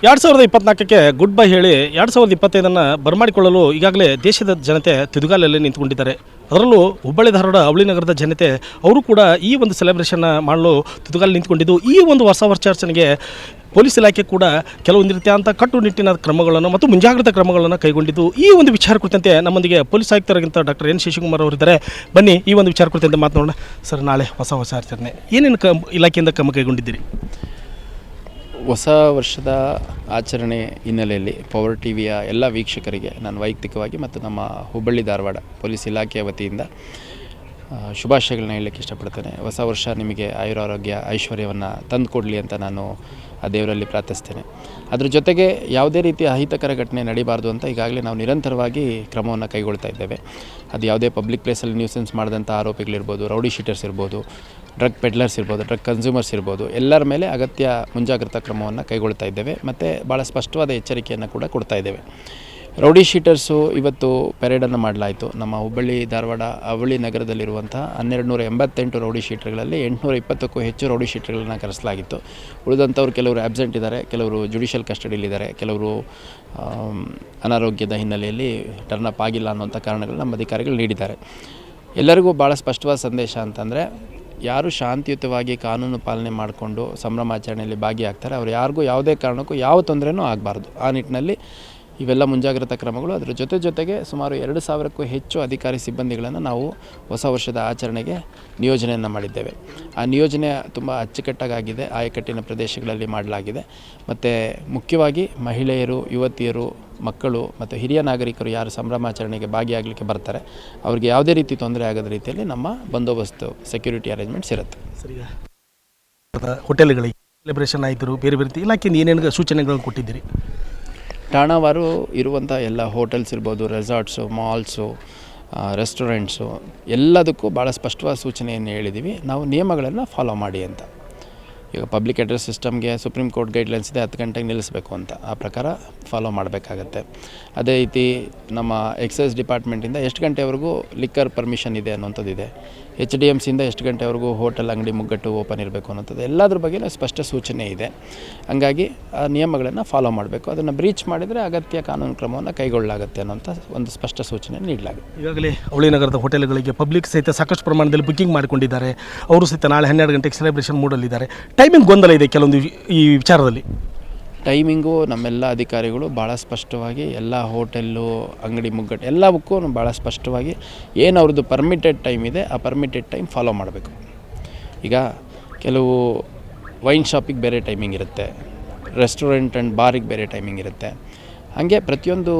2024ಕ್ಕೆ good bye ಹೇಳಿ 2025 ಬರಮಾಡಿಕೊಳ್ಳಲು ಈಗಾಗಲೇ ದೇಶದ ಜನತೆ ತಿರುಗಾಲಲ್ಲಿ ನಿಂತುಕೊಂಡಿದ್ದಾರೆ. ಅದರಲ್ಲೂ ಹುಬ್ಬಳ್ಳಿ ಧಾರವಾಡ ಅವಳಿ ನಗರದ ಜನತೆ ಅವರು ಕೂಡ ಈ ಒಂದು ಸೆಲೆಬ್ರೇಷನ್ ಮಾಡಲು ತುದಿಗಾಲು ನಿಂತುಕೊಂಡಿದ್ದು, ಈ ಒಂದು ಹೊಸ ವರ್ಷಾಚರಣೆಗೆ ಪೊಲೀಸ್ ಇಲಾಖೆ ಕೂಡ ಕೆಲವೊಂದು ರೀತಿಯಾದಂಥ ಕಟ್ಟುನಿಟ್ಟಿನ ಕ್ರಮಗಳನ್ನು ಮತ್ತು ಮುಂಜಾಗ್ರತಾ ಕ್ರಮಗಳನ್ನು ಕೈಗೊಂಡಿದ್ದು, ಈ ಒಂದು ವಿಚಾರ ಕುರಿತಂತೆ ನಮ್ಮೊಂದಿಗೆ ಪೊಲೀಸ್ ಆಯುಕ್ತರಾಗಿಂತ ಡಾಕ್ಟರ್ ಎನ್ ಶಶಿಕುಮಾರ್ ಅವರಿದ್ದಾರೆ. ಬನ್ನಿ ಈ ಒಂದು ವಿಚಾರ ಕುರಿತಂತೆ ಮಾತನಾಡೋಣ. ಸರ್, ನಾಳೆ ಹೊಸ ವರ್ಷಾಚರಣೆ ಏನೇನು ಇಲಾಖೆಯಿಂದ ಕ್ರಮ ಕೈಗೊಂಡಿದ್ದೀರಿ? ಹೊಸ ವರ್ಷದ ಆಚರಣೆ ಹಿನ್ನೆಲೆಯಲ್ಲಿ ಪವರ್ ಟಿವಿಯ ಎಲ್ಲ ವೀಕ್ಷಕರಿಗೆ ನಾನು ವೈಯಕ್ತಿಕವಾಗಿ ಮತ್ತು ನಮ್ಮ ಹುಬ್ಬಳ್ಳಿ ಧಾರವಾಡ ಪೊಲೀಸ್ ಇಲಾಖೆಯ ವತಿಯಿಂದ ಶುಭಾಶಯಗಳನ್ನ ಹೇಳಲಿಕ್ಕೆ ಇಷ್ಟಪಡ್ತೇನೆ. ಹೊಸ ವರ್ಷ ನಿಮಗೆ ಆಯುರಾರೋಗ್ಯ ಐಶ್ವರ್ಯವನ್ನು ತಂದು ಕೊಡಲಿ ಅಂತ ನಾನು ಆ ದೇವರಲ್ಲಿ ಪ್ರಾರ್ಥಿಸ್ತೇನೆ. ಅದ್ರ ಜೊತೆಗೆ ಯಾವುದೇ ರೀತಿಯ ಅಹಿತಕರ ಘಟನೆ ನಡೀಬಾರ್ದು ಅಂತ ಈಗಾಗಲೇ ನಾವು ನಿರಂತರವಾಗಿ ಕ್ರಮವನ್ನು ಕೈಗೊಳ್ತಾ ಇದ್ದೇವೆ. ಅದು ಯಾವುದೇ ಪಬ್ಲಿಕ್ ಪ್ಲೇಸಲ್ಲಿ ನ್ಯೂಸೆನ್ಸ್ ಮಾಡಿದಂಥ ಆರೋಪಿಗಳಿರ್ಬೋದು, ರೌಡಿ ಶೀಟರ್ಸ್ ಇರ್ಬೋದು, ಡ್ರಗ್ ಪೆಡ್ಲರ್ಸ್ ಇರ್ಬೋದು, ಡ್ರಗ್ ಕನ್ಸ್ಯೂಮರ್ಸ್ ಇರ್ಬೋದು, ಎಲ್ಲರ ಮೇಲೆ ಅಗತ್ಯ ಮುಂಜಾಗ್ರತಾ ಕ್ರಮವನ್ನು ಕೈಗೊಳ್ತಾ ಇದ್ದೇವೆ ಮತ್ತು ಭಾಳ ಸ್ಪಷ್ಟವಾದ ಎಚ್ಚರಿಕೆಯನ್ನು ಕೂಡ ಕೊಡ್ತಾ ಇದ್ದೇವೆ. ರೌಡಿ ಶೀಟರ್ಸು ಇವತ್ತು ಪೆರೇಡನ್ನು ಮಾಡಲಾಯಿತು. ನಮ್ಮ ಹುಬ್ಬಳ್ಳಿ ಧಾರವಾಡ ಅವಳಿ ನಗರದಲ್ಲಿರುವಂಥ 1288 ರೌಡಿ ಶೀಟರ್ಗಳಲ್ಲಿ 820ಕ್ಕೂ ಹೆಚ್ಚು ರೌಡಿ ಶೀಟರ್ಗಳನ್ನು ಕರೆಸಲಾಗಿತ್ತು. ಉಳಿದಂಥವ್ರು ಕೆಲವರು ಆಬ್ಸೆಂಟ್ ಇದ್ದಾರೆ, ಕೆಲವರು ಜುಡಿಷಿಯಲ್ ಕಸ್ಟಡಿಯಲ್ಲಿದ್ದಾರೆ, ಕೆಲವರು ಅನಾರೋಗ್ಯದ ಹಿನ್ನೆಲೆಯಲ್ಲಿ ಟರ್ನ್ ಅಪ್ ಆಗಿಲ್ಲ ಅನ್ನೋಂಥ ಕಾರಣಗಳು ನಮ್ಮ ಅಧಿಕಾರಿಗಳು ನೀಡಿದ್ದಾರೆ. ಎಲ್ಲರಿಗೂ ಭಾಳ ಸ್ಪಷ್ಟವಾದ ಸಂದೇಶ ಅಂತಂದರೆ, ಯಾರು ಶಾಂತಿಯುತವಾಗಿ ಕಾನೂನು ಪಾಲನೆ ಮಾಡಿಕೊಂಡು ಸಂಭ್ರಮಾಚರಣೆಯಲ್ಲಿ ಭಾಗಿಯಾಗ್ತಾರೆ ಅವರು ಯಾರಿಗೂ ಯಾವುದೇ ಕಾರಣಕ್ಕೂ ಯಾವ ತೊಂದರೆನೂ ಆಗಬಾರ್ದು. ಆ ನಿಟ್ಟಿನಲ್ಲಿ ಇವೆಲ್ಲ ಮುಂಜಾಗ್ರತಾ ಕ್ರಮಗಳು. ಅದರ ಜೊತೆಗೆ ಸುಮಾರು 2000ಕ್ಕೂ ಹೆಚ್ಚು ಅಧಿಕಾರಿ ಸಿಬ್ಬಂದಿಗಳನ್ನು ನಾವು ಹೊಸ ವರ್ಷದ ಆಚರಣೆಗೆ ನಿಯೋಜನೆಯನ್ನು ಮಾಡಿದ್ದೇವೆ. ಆ ನಿಯೋಜನೆ ತುಂಬ ಅಚ್ಚುಕಟ್ಟಾಗಿದೆ, ಆಯಕಟ್ಟಿನ ಪ್ರದೇಶಗಳಲ್ಲಿ ಮಾಡಲಾಗಿದೆ. ಮತ್ತು ಮುಖ್ಯವಾಗಿ ಮಹಿಳೆಯರು, ಯುವತಿಯರು, ಮಕ್ಕಳು ಮತ್ತು ಹಿರಿಯ ನಾಗರಿಕರು ಯಾರು ಸಂಭ್ರಮಾಚರಣೆಗೆ ಭಾಗಿಯಾಗಲಿಕ್ಕೆ ಬರ್ತಾರೆ ಅವ್ರಿಗೆ ಯಾವುದೇ ರೀತಿ ತೊಂದರೆ ಆಗದ ರೀತಿಯಲ್ಲಿ ನಮ್ಮ ಬಂದೋಬಸ್ತು ಸೆಕ್ಯೂರಿಟಿ ಅರೇಂಜ್ಮೆಂಟ್ಸ್ ಇರುತ್ತೆ. ಸರಿ, ಹೋಟೆಲ್ಗಳಿಗೆ ಸೆಲೆಬ್ರೇಷನ್ ಆಯಿತು, ಬೇರೆ ಬೇರೆ ಇಲಾಖೆಯಿಂದ ಏನೇನು ಸೂಚನೆಗಳನ್ನು ಕೊಟ್ಟಿದ್ದೀರಿ? ಠಾಣಾವಾರು ಇರುವಂಥ ಎಲ್ಲ ಹೋಟೆಲ್ಸ್ ಇರ್ಬೋದು, ರೆಸಾರ್ಟ್ಸು, ಮಾಲ್ಸು, ರೆಸ್ಟೋರೆಂಟ್ಸು ಎಲ್ಲದಕ್ಕೂ ಭಾಳ ಸ್ಪಷ್ಟವಾದ ಸೂಚನೆಯನ್ನು ಹೇಳಿದ್ದೀವಿ. ನಾವು ನಿಯಮಗಳನ್ನು ಫಾಲೋ ಮಾಡಿ ಅಂತ. ಈಗ ಪಬ್ಲಿಕ್ ಅಡ್ರೆಸ್ ಸಿಸ್ಟಮ್ಗೆ ಸುಪ್ರೀಂ ಕೋರ್ಟ್ ಗೈಡ್ಲೈನ್ಸ್ ಇದೆ, 10 ಗಂಟೆಗೆ ನಿಲ್ಲಿಸಬೇಕು ಅಂತ. ಆ ಪ್ರಕಾರ ಫಾಲೋ ಮಾಡಬೇಕಾಗತ್ತೆ. ಅದೇ ರೀತಿ ನಮ್ಮ ಎಕ್ಸೈಸ್ ಡಿಪಾರ್ಟ್ಮೆಂಟಿಂದ ಎಷ್ಟು ಗಂಟೆವರೆಗೂ ಲಿಕ್ಕರ್ ಪರ್ಮಿಷನ್ ಇದೆ ಅನ್ನೋಂಥದ್ದಿದೆ. HDMCಯಿಂದ ಎಷ್ಟು ಗಂಟೆವರೆಗೂ ಹೋಟೆಲ್ ಅಂಗಡಿ ಮುಗ್ಗಟ್ಟು ಓಪನ್ ಇರಬೇಕು ಅನ್ನೋಂಥದ್ದು ಎಲ್ಲದ್ರ ಬಗ್ಗೆ ಸ್ಪಷ್ಟ ಸೂಚನೆ ಇದೆ. ಹಂಗಾಗಿ ಆ ನಿಯಮಗಳನ್ನು ಫಾಲೋ ಮಾಡಬೇಕು. ಅದನ್ನು ಬ್ರೀಚ್ ಮಾಡಿದರೆ ಅಗತ್ಯ ಕಾನೂನು ಕ್ರಮವನ್ನು ಕೈಗೊಳ್ಳಲಾಗುತ್ತೆ ಅನ್ನೋಂಥ ಒಂದು ಸ್ಪಷ್ಟ ಸೂಚನೆ ನೀಡಲಾಗಿದೆ. ಈಗಾಗಲೇ ಅವಳಿ ನಗರದ ಹೋಟೆಲ್ಗಳಿಗೆ ಪಬ್ಲಿಕ್ ಸಹಿತ ಸಾಕಷ್ಟು ಪ್ರಮಾಣದಲ್ಲಿ ಬುಕ್ಕಿಂಗ್ ಮಾಡಿಕೊಂಡಿದ್ದಾರೆ. ಅವರು ಸಹಿತ ನಾಳೆ 12 ಗಂಟೆಗೆ ಸೆಲೆಬ್ರೇಷನ್ ಮೂಡಲಿದ್ದಾರೆ. ಟೈಮಿಂಗ್ ಗೊಂದಲ ಇದೆ ಕೆಲವೊಂದು ಈ ವಿಚಾರದಲ್ಲಿ. ಟೈಮಿಂಗು ನಮ್ಮೆಲ್ಲ ಅಧಿಕಾರಿಗಳು ಭಾಳ ಸ್ಪಷ್ಟವಾಗಿ ಎಲ್ಲ ಹೋಟೆಲ್ಲು, ಅಂಗಡಿ ಮುಗ್ಗಟ್ಟು ಎಲ್ಲವಕ್ಕೂ ಭಾಳ ಸ್ಪಷ್ಟವಾಗಿ ಏನು ಅವ್ರದ್ದು ಪರ್ಮಿಟೆಡ್ ಟೈಮ್ ಇದೆ ಆ ಪರ್ಮಿಟೆಡ್ ಟೈಮ್ ಫಾಲೋ ಮಾಡಬೇಕು. ಈಗ ಕೆಲವು ವೈನ್ ಶಾಪಿಗೆ ಬೇರೆ ಟೈಮಿಂಗ್ ಇರುತ್ತೆ, ರೆಸ್ಟೋರೆಂಟ್ ಆ್ಯಂಡ್ ಬಾರಿಗೆ ಬೇರೆ ಟೈಮಿಂಗ್ ಇರುತ್ತೆ. ಹಾಗೆ ಪ್ರತಿಯೊಂದು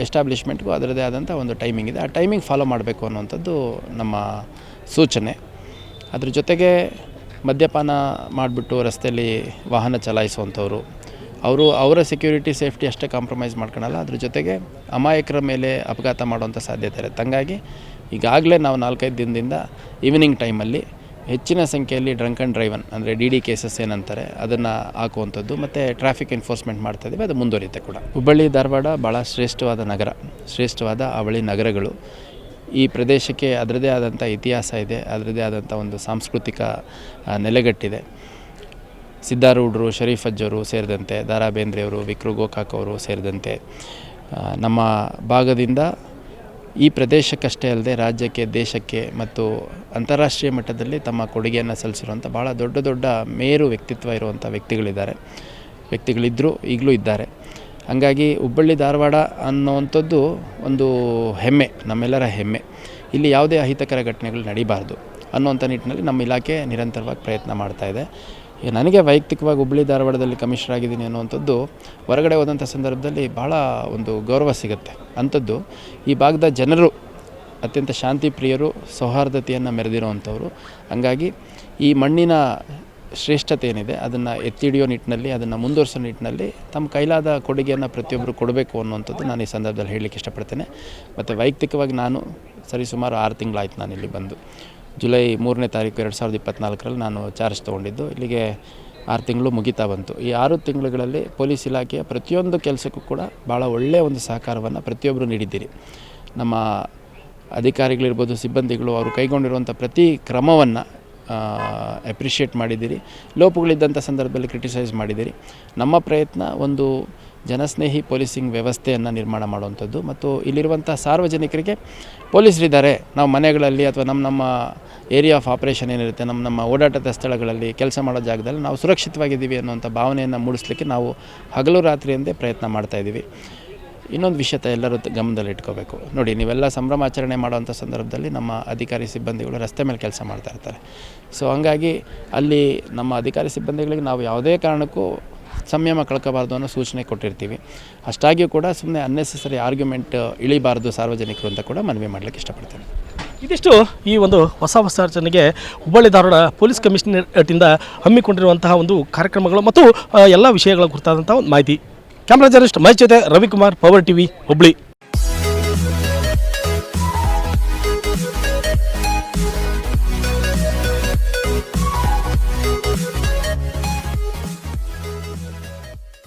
ಎಸ್ಟಾಬ್ಲಿಷ್ಮೆಂಟ್ಗೂ ಅದರದ್ದೇ ಆದಂಥ ಒಂದು ಟೈಮಿಂಗ್ ಇದೆ. ಆ ಟೈಮಿಂಗ್ ಫಾಲೋ ಮಾಡಬೇಕು ಅನ್ನುವಂಥದ್ದು ನಮ್ಮ ಸೂಚನೆ. ಅದ್ರ ಜೊತೆಗೆ ಮದ್ಯಪಾನ ಮಾಡಿಬಿಟ್ಟು ರಸ್ತೆಯಲ್ಲಿ ವಾಹನ ಚಲಾಯಿಸುವಂಥವ್ರು ಅವರ ಸೆಕ್ಯೂರಿಟಿ ಸೇಫ್ಟಿ ಅಷ್ಟೇ ಕಾಂಪ್ರಮೈಸ್ ಮಾಡ್ಕೊಳಲ್ಲ, ಅದ್ರ ಜೊತೆಗೆ ಅಮಾಯಕರ ಮೇಲೆ ಅಪಘಾತ ಮಾಡುವಂಥ ಸಾಧ್ಯತೆ ಇರುತ್ತೆ. ಹಂಗಾಗಿ ಈಗಾಗಲೇ ನಾವು 4-5 ದಿನದಿಂದ ಈವ್ನಿಂಗ್ ಟೈಮಲ್ಲಿ ಹೆಚ್ಚಿನ ಸಂಖ್ಯೆಯಲ್ಲಿ ಡ್ರಂಕ್ ಆ್ಯಂಡ್ ಡ್ರೈವನ್ ಅಂದರೆ DD ಕೇಸಸ್ ಏನಂತಾರೆ ಅದನ್ನು ಹಾಕುವಂಥದ್ದು ಮತ್ತು ಟ್ರಾಫಿಕ್ ಎನ್ಫೋರ್ಸ್ಮೆಂಟ್ ಮಾಡ್ತಾಯಿದ್ದೀವಿ. ಅದು ಮುಂದುವರಿಯುತ್ತೆ ಕೂಡ. ಹುಬ್ಬಳ್ಳಿ ಧಾರವಾಡ ಭಾಳ ಶ್ರೇಷ್ಠವಾದ ನಗರ, ಶ್ರೇಷ್ಠವಾದ ಅವಳಿ ನಗರಗಳು. ಈ ಪ್ರದೇಶಕ್ಕೆ ಅದರದೇ ಆದಂಥ ಇತಿಹಾಸ ಇದೆ, ಅದರದೇ ಆದಂಥ ಒಂದು ಸಾಂಸ್ಕೃತಿಕ ನೆಲೆಗಟ್ಟಿದೆ. ಸಿದ್ಧಾರೂಢರು, ಶರೀಫ್ ಅಜ್ಜವರು ಸೇರಿದಂತೆ, ದಾರಾ ಬೇಂದ್ರೆಯವರು, ವಿಕ್ರು ಗೋಕಾಕ್ ಅವರು ಸೇರಿದಂತೆ ನಮ್ಮ ಭಾಗದಿಂದ ಈ ಪ್ರದೇಶಕ್ಕಷ್ಟೇ ಅಲ್ಲದೆ ರಾಜ್ಯಕ್ಕೆ, ದೇಶಕ್ಕೆ ಮತ್ತು ಅಂತಾರಾಷ್ಟ್ರೀಯ ಮಟ್ಟದಲ್ಲಿ ತಮ್ಮ ಕೊಡುಗೆಯನ್ನು ಸಲ್ಲಿಸಿರುವಂಥ ಭಾಳ ದೊಡ್ಡ ದೊಡ್ಡ ಮೇರು ವ್ಯಕ್ತಿತ್ವ ಇರುವಂಥ ವ್ಯಕ್ತಿಗಳಿದ್ದರು, ಈಗಲೂ ಇದ್ದಾರೆ. ಹಾಗಾಗಿ ಹುಬ್ಬಳ್ಳಿ ಧಾರವಾಡ ಅನ್ನೋವಂಥದ್ದು ಒಂದು ಹೆಮ್ಮೆ, ನಮ್ಮೆಲ್ಲರ ಹೆಮ್ಮೆ. ಇಲ್ಲಿ ಯಾವುದೇ ಅಹಿತಕರ ಘಟನೆಗಳು ನಡೀಬಾರ್ದು ಅನ್ನೋವಂಥ ನಿಟ್ಟಿನಲ್ಲಿ ನಮ್ಮ ಇಲಾಖೆ ನಿರಂತರವಾಗಿ ಪ್ರಯತ್ನ ಮಾಡ್ತಾಯಿದೆ. ನನಗೆ ವೈಯಕ್ತಿಕವಾಗಿ ಹುಬ್ಬಳ್ಳಿ ಧಾರವಾಡದಲ್ಲಿ ಕಮಿಷನರ್ ಆಗಿದ್ದೀನಿ ಅನ್ನುವಂಥದ್ದು ಹೊರಗಡೆ ಹೋದಂಥ ಸಂದರ್ಭದಲ್ಲಿ ಭಾಳ ಒಂದು ಗೌರವ ಸಿಗುತ್ತೆ. ಅಂಥದ್ದು ಈ ಭಾಗದ ಜನರು ಅತ್ಯಂತ ಶಾಂತಿ ಪ್ರಿಯರು, ಸೌಹಾರ್ದತೆಯನ್ನು ಮೆರೆದಿರುವಂಥವ್ರು. ಹಂಗಾಗಿ ಈ ಮಣ್ಣಿನ ಶ್ರೇಷ್ಠತೆ ಏನಿದೆ ಅದನ್ನು ಎತ್ತಿ ಹಿಡಿಯೋ ನಿಟ್ಟಿನಲ್ಲಿ, ಅದನ್ನು ಮುಂದುವರಿಸೋ ನಿಟ್ಟಿನಲ್ಲಿ ತಮ್ಮ ಕೈಲಾದ ಕೊಡುಗೆಯನ್ನು ಪ್ರತಿಯೊಬ್ಬರು ಕೊಡಬೇಕು ಅನ್ನುವಂಥದ್ದು ನಾನು ಈ ಸಂದರ್ಭದಲ್ಲಿ ಹೇಳಲಿಕ್ಕೆ ಇಷ್ಟಪಡ್ತೇನೆ. ಮತ್ತು ವೈಯಕ್ತಿಕವಾಗಿ ನಾನು ಸರಿಸುಮಾರು 6 ತಿಂಗಳಾಯ್ತು ನಾನು ಇಲ್ಲಿ ಬಂದು. ಜುಲೈ 3ನೇ ತಾರೀಕು 2024ರಲ್ಲಿ ನಾನು ಚಾರ್ಜ್ ತೊಗೊಂಡಿದ್ದು. ಇಲ್ಲಿಗೆ 6 ತಿಂಗಳು ಮುಗಿತಾ ಬಂತು. ಈ 6 ತಿಂಗಳುಗಳಲ್ಲಿ ಪೊಲೀಸ್ ಇಲಾಖೆಯ ಪ್ರತಿಯೊಂದು ಕೆಲಸಕ್ಕೂ ಕೂಡ ಭಾಳ ಒಳ್ಳೆಯ ಒಂದು ಸಹಕಾರವನ್ನು ಪ್ರತಿಯೊಬ್ಬರು ನೀಡಿದ್ದೀರಿ. ನಮ್ಮ ಅಧಿಕಾರಿಗಳಿರ್ಬೋದು, ಸಿಬ್ಬಂದಿಗಳು ಅವರು ಕೈಗೊಂಡಿರುವಂಥ ಪ್ರತಿ ಕ್ರಮವನ್ನು ಅಪ್ರಿಷಿಯೇಟ್ ಮಾಡಿದ್ದೀರಿ, ಲೋಪಗಳಿದ್ದಂಥ ಸಂದರ್ಭದಲ್ಲಿ ಕ್ರಿಟಿಸೈಸ್ ಮಾಡಿದ್ದೀರಿ. ನಮ್ಮ ಪ್ರಯತ್ನ ಒಂದು ಜನಸ್ನೇಹಿ ಪೊಲೀಸಿಂಗ್ ವ್ಯವಸ್ಥೆಯನ್ನು ನಿರ್ಮಾಣ ಮಾಡುವಂಥದ್ದು ಮತ್ತು ಇಲ್ಲಿರುವಂಥ ಸಾರ್ವಜನಿಕರಿಗೆ ಪೊಲೀಸರಿದ್ದಾರೆ, ನಾವು ಮನೆಗಳಲ್ಲಿ ಅಥವಾ ನಮ್ಮ ಏರಿಯಾ ಆಫ್ ಆಪರೇಷನ್ ಏನಿರುತ್ತೆ, ನಮ್ಮ ಓಡಾಟದ ಸ್ಥಳಗಳಲ್ಲಿ ಕೆಲಸ ಮಾಡೋ ಜಾಗದಲ್ಲಿ ನಾವು ಸುರಕ್ಷಿತವಾಗಿದ್ದೀವಿ ಅನ್ನುವಂಥ ಭಾವನೆಯನ್ನು ಮೂಡಿಸಲಿಕ್ಕೆ ನಾವು ಹಗಲು ರಾತ್ರಿ ಎಂದೇ ಪ್ರಯತ್ನ ಮಾಡ್ತಾಯಿದ್ದೀವಿ. ಇನ್ನೊಂದು ವಿಷಯ ಎಲ್ಲರೂ ಗಮನದಲ್ಲಿ ಇಟ್ಕೋಬೇಕು ನೋಡಿ, ನೀವೆಲ್ಲ ಸಂಭ್ರಮಾಚರಣೆ ಮಾಡುವಂಥ ಸಂದರ್ಭದಲ್ಲಿ ನಮ್ಮ ಅಧಿಕಾರಿ ಸಿಬ್ಬಂದಿಗಳು ರಸ್ತೆ ಮೇಲೆ ಕೆಲಸ ಮಾಡ್ತಾ ಇರ್ತಾರೆ. ಸೊ ಹಂಗಾಗಿ ಅಲ್ಲಿ ನಮ್ಮ ಅಧಿಕಾರಿ ಸಿಬ್ಬಂದಿಗಳಿಗೆ ನಾವು ಯಾವುದೇ ಕಾರಣಕ್ಕೂ ಸಂಯಮ ಕಳ್ಕೋಬಾರ್ದು ಅನ್ನೋ ಸೂಚನೆ ಕೊಟ್ಟಿರ್ತೀವಿ. ಅಷ್ಟಾಗಿಯೂ ಕೂಡ ಸುಮ್ಮನೆ ಅನ್ನೆಸೆಸರಿ ಆರ್ಗ್ಯುಮೆಂಟ್ ಇಳಿಬಾರ್ದು ಸಾರ್ವಜನಿಕರು ಅಂತ ಕೂಡ ಮನವಿ ಮಾಡಲಿಕ್ಕೆ ಇಷ್ಟಪಡ್ತೀನಿ. ಇದಿಷ್ಟು ಈ ಒಂದು ಹೊಸ ವರ್ಷಾಚರಣೆಗೆ ಹುಬ್ಬಳ್ಳಿ ಧಾರವಾಡ ಪೊಲೀಸ್ ಕಮಿಷನರೇಟಿಂದ ಹಮ್ಮಿಕೊಂಡಿರುವಂತಹ ಒಂದು ಕಾರ್ಯಕ್ರಮಗಳು ಮತ್ತು ಎಲ್ಲ ವಿಷಯಗಳ ಕುರಿತಾದಂಥ ಒಂದು ಮಾಹಿತಿ. ಕ್ಯಾಮ್ರಾ ಜರ್ನಲಿಸ್ಟ್ ಮಹೇಶ್ ಜೊತೆ ರವಿಕುಮಾರ್, ಪವರ್ ಟಿವಿ, ಹುಬ್ಬಳ್ಳಿ.